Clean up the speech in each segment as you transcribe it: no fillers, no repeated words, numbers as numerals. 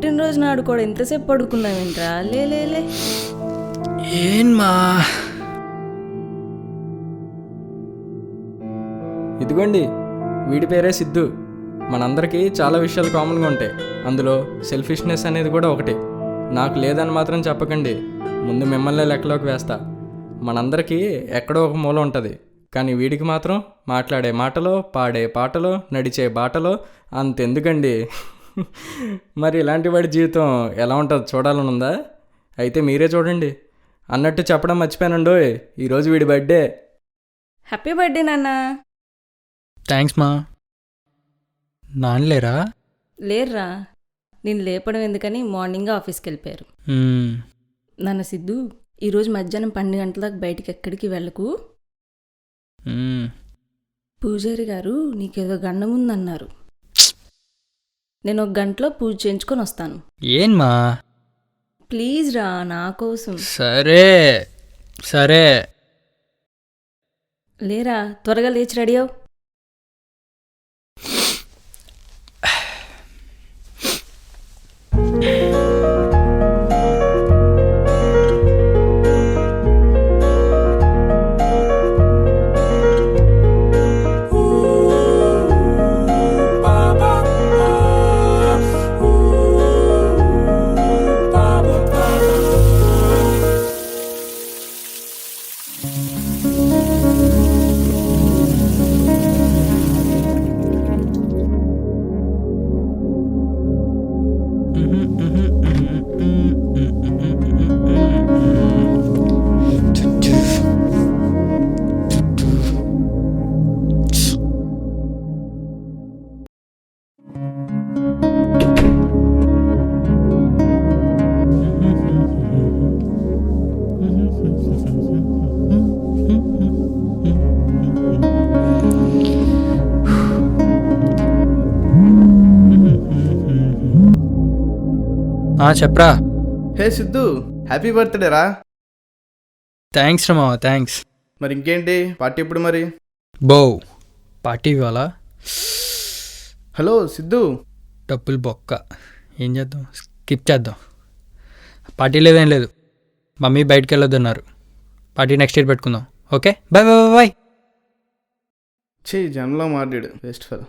పుట్టినరోజు నాడు కూడా ఎంతసేపు పడుకున్నావేంట్రా? లే ఏన్మా ఇదిగోండి, వీడి పేరే సిద్ధు. మనందరికీ చాలా విషయాలు కామన్గా ఉంటాయి, అందులో సెల్ఫిష్నెస్ అనేది కూడా ఒకటి. నాకు లేదని మాత్రం చెప్పకండి, ముందు మిమ్మల్ని లెక్కలోకి వేస్తా. మనందరికీ ఎక్కడో ఒక మూల ఉంటుంది, కానీ వీడికి మాత్రం మాట్లాడే మాటలో, పాడే పాటలో, నడిచే బాటలో అంతెందుకండి. మరి ఇలాంటి వాడి జీవితం ఎలా ఉంటుందో చూడాలని ఉందా? అయితే మీరే చూడండి. అన్నట్టు చెప్పడం మర్చిపోయానండోయ్, ఈరోజు వీడి బర్త్డే. హ్యాపీ బర్త్డే నాన్న. థ్యాంక్స్ మా. నాన్నలేరా? లేర్రా, నేను లేపడం ఎందుకని మార్నింగ్ ఆఫీస్కి వెళ్ళిపోయారు. నాన్న సిద్ధు, ఈరోజు మధ్యాహ్నం 12 గంటల దాకా బయటికి ఎక్కడికి వెళ్ళకు. పూజారి గారు నీకేదో గండం ఉందన్నారు. నేను 1 గంటలో పూజ చేయించుకొని వస్తాను. ఏన్మా? ప్లీజ్ రా, నా కోసం. సరే సరే. లేరా, త్వరగా లేచి రెడీ అవు. చెప్పరా. హే సిద్ధు, హ్యాపీ బర్త్డే రా. థ్యాంక్స్ రమా, థ్యాంక్స్. మరి ఇంకేంటి పార్టీ ఎప్పుడు మరి? పార్టీ ఇవ్వాలా? హలో సిద్ధు. డబ్బులు బొక్క, ఏం చేద్దాం, స్కిప్ చేద్దాం. పార్టీ లేదేం లేదు, మమ్మీ బయటికి వెళ్ళొద్దన్నారు. పార్టీ నెక్స్ట్ ఇయర్ పెట్టుకుందాం. Okay, bye bye bye. జన్లో మాట్లాడు best fellow.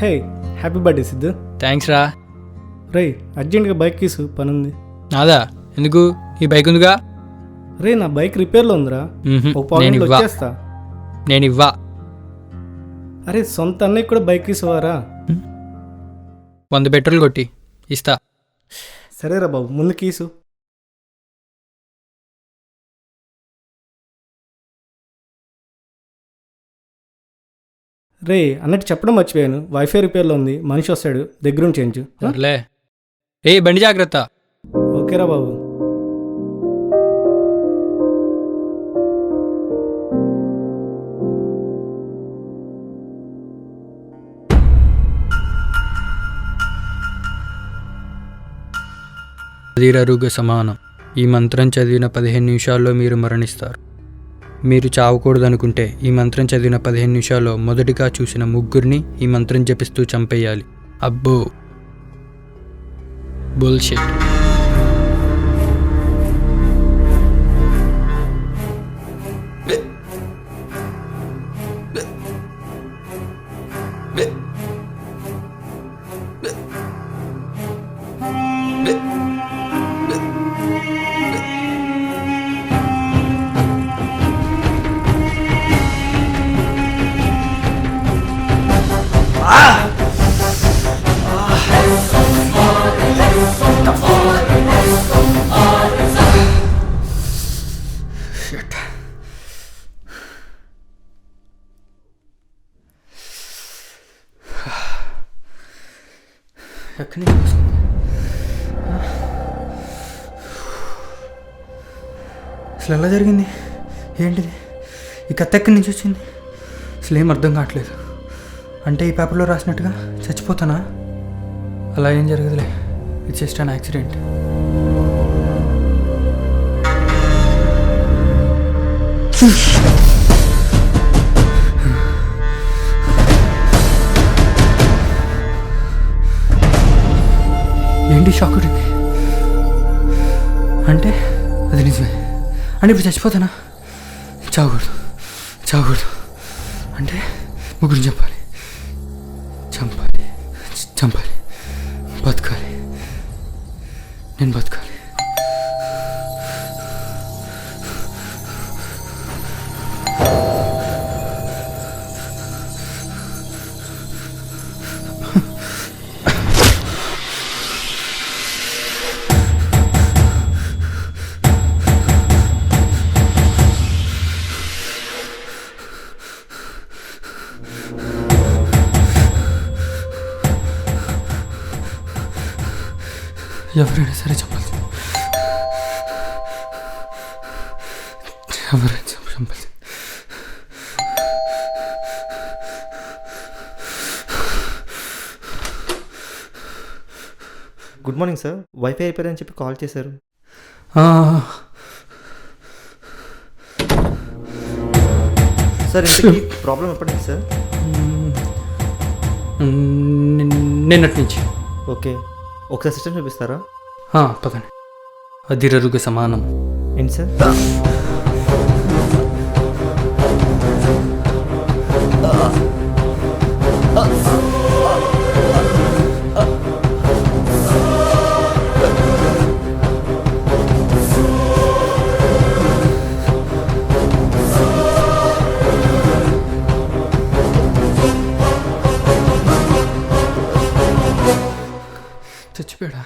Hey, happy birthday Siddhu. Thanks రా. రే, అర్జెంట్గా బైక్ తీసు, పనుంది. నాదా? ఎందుకు? ఈ బైక్ ఉందిగా. రే, నా బైక్ రిపేర్లో ఉందిరా. ఒక పాయింట్ వచ్చేస్తా. నేను ఇవ్వా. అరే, సొంత అన్నయ్య కూడా బైక్ తీసుకోవారా? 100 పెట్రోల్ కొట్టి ఇస్తా. సరేరా బాబు, ముందు కీసు. రే, అన్నట్టు చెప్పడం మర్చిపోయాను, వైఫై రిపేర్లో ఉంది, మనిషి వస్తాడు, దగ్గరుండి చేయించు. సర్లే. బండి జాగ్రత్త. ఓకేరా బాబు. అదిరరుగ సమానం. ఈ మంత్రం చదివిన 15 నిమిషాల్లో మీరు మరణిస్తారు. మీరు చావకూడదనుకుంటే ఈ మంత్రం చదివిన 15 నిమిషాల్లో మొదటిగా చూసిన ముగ్గురిని ఈ మంత్రం జపిస్తూ చంపేయాలి. అబ్బో, బుల్షిట్. ఎక్కడి నుంచి వస్తుంది? అసలు ఎలా జరిగింది? ఏంటిది? ఈ కత్తి ఎక్కడి నుంచి వచ్చింది? అసలు ఏం అర్థం కావట్లేదు. అంటే ఈ పేపర్లో రాసినట్టుగా చచ్చిపోతానా? అలా ఏం జరగదులే, ఇట్స్ జస్ట్ అన్ యాక్సిడెంట్. ఏంటి షాక్ కొట్టింది? అంటే అది నిజమే. అంటే ఇప్పుడు చచ్చిపోతానా? చావకూడదు, చావకూడదు. అంటే ముగ్గురు చంపాలి, చంపాలి, చంపాలి. బతకాలి, నేను బతకాలి. ఎవరైనా సరే చంపాల్సింది, ఎవరైనా చంపాల్సింది. గుడ్ మార్నింగ్ సార్, వైఫై అయిపోయిందని చెప్పి కాల్ చేశారు. సార్ ఇంతకీ ప్రాబ్లం ఎప్పటి నుంచి సార్? నిన్నటి నుంచి. ఓకే, ఒకసారి సిస్టమ్ చూపిస్తారా? పదండి. అదిరరుగ సమానం. ఏంటి సార్? చచ్చిపోయాడా?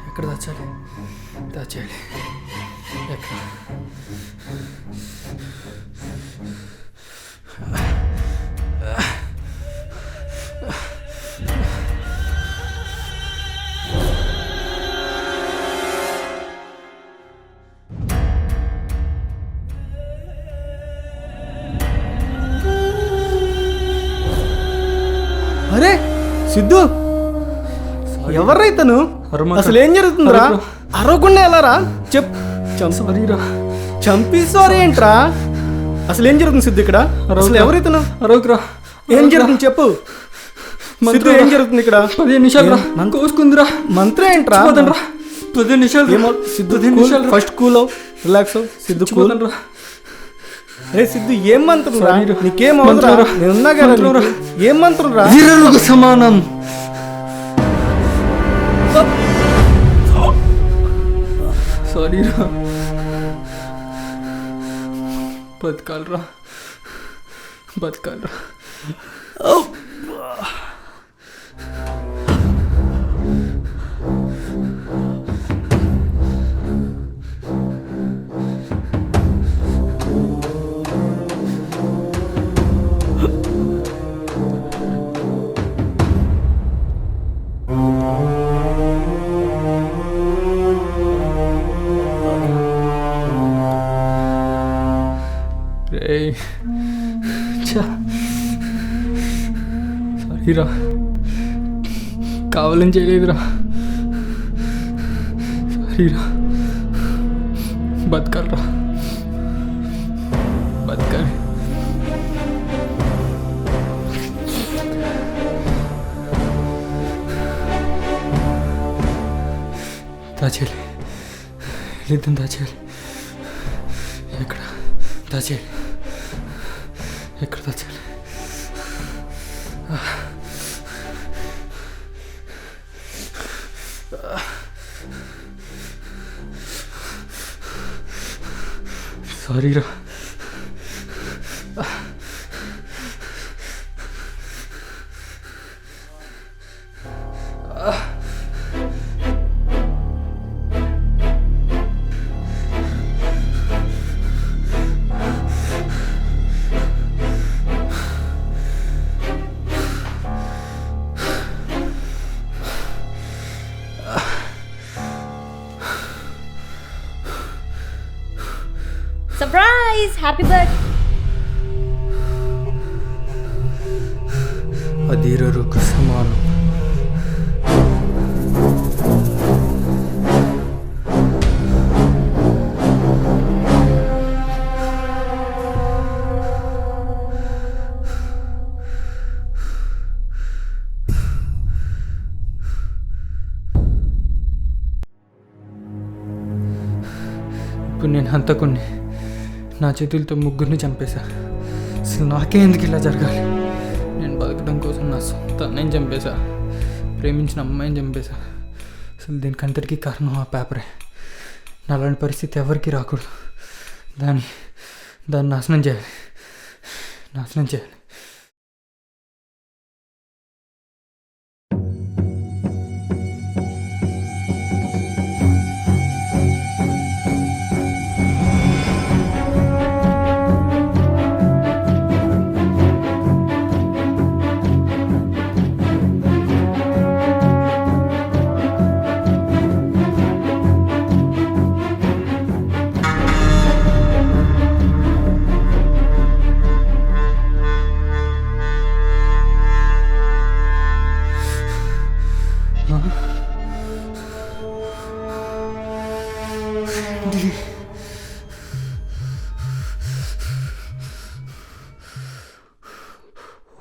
ఎక్కడ దాచాలి? దాచేయాలి. ఎక్కడ? అరే సిద్ధు, ఎవర్రా ఇతను? అసలు ఏం జరుగుతుందిరా? అరవకుండా ఎలారా? సారీరా. చంపేసారు ఏంట్రా? అసలు ఏం జరుగుతుంది సిద్ధు ఇక్కడ? అసలు ఎవరు ఇతను? అరవకురా. ఏం జరుగుతుంది చెప్పు సిద్ధు, ఏం జరుగుతుంది ఇక్కడ? 15 నిమిషాలు రా, కోసుకుందిరా. మంత్రం ఏంట్రా? 15 నిమిషాలు. ఏమో Siddhu, first cool relax. Siddhu cool. రే సిద్ధు, ఏం మంత్రం రా? నీకేం అవుతురా? నేనున్నా కదా. ఏం మంత్రం రా? అదిరరుగ సమానం. సారీరా. బతకాలరా, బతకాలరా. సారీరా, కావాలని చేయలేదురా. సారీరా. బతకాలరా, బతకాలి. దాచేయాలి, వీళ్ళిద్దరిని దాచేయాలి. ఎక్కడ దాచేయాలి? ఎక్కడ దాచేయాలి? సారీరా. సర్ప్రైజ్! Happy birth. అధీరరుకు సమానం. ఇప్పుడు నేను హంతకుణ్ణి. నా చేతులతో ముగ్గురిని చంపేశా. అసలు నాకే ఎందుకు ఇలా జరగాలి? నేను బతకడం కోసం నా సొంత అన్నయ్యని చంపేశా, ప్రేమించిన అమ్మాయిని చంపేశా. అసలు దీనికి అంతటికీ కారణం ఆ పేపరే. నా అలాంటి పరిస్థితి ఎవరికి రాకూడదు. దాన్ని నాశనం చేయాలి.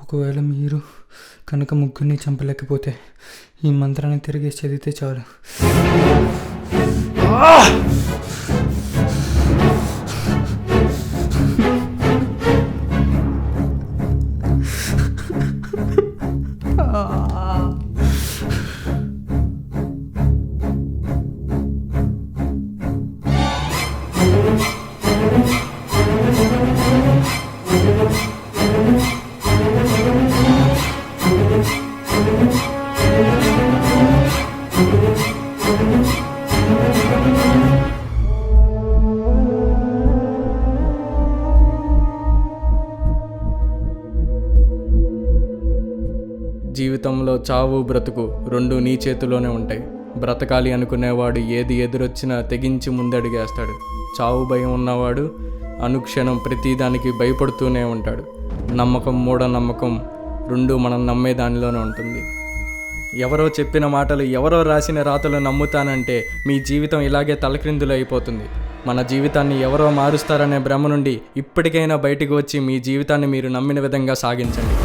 ఒకవేళ మీరు కనుక ముగ్గురిని చంపలేకపోతే ఈ మంత్రాన్ని తిరిగి చదివితే చాలు. జీవితంలో చావు బ్రతుకు రెండూ నీ చేతిలోనే ఉంటాయి. బ్రతకాలి అనుకునేవాడు ఏది ఎదురొచ్చినా తెగించి ముందడుగేస్తాడు. చావు భయం ఉన్నవాడు అనుక్షణం ప్రతిదానికి భయపడుతూనే ఉంటాడు. నమ్మకం మూఢనమ్మకం రెండూ మనం నమ్మే దానిలోనే ఉంటుంది. ఎవరో చెప్పిన మాటలు, ఎవరో రాసిన రాతలు నమ్ముతానంటే మీ జీవితం ఇలాగే తలక్రిందులు అయిపోతుంది. మన జీవితాన్ని ఎవరో మారుస్తారనే భ్రమ నుండి ఇప్పటికైనా బయటకు వచ్చి మీ జీవితాన్ని మీరు నమ్మిన విధంగా సాగించండి.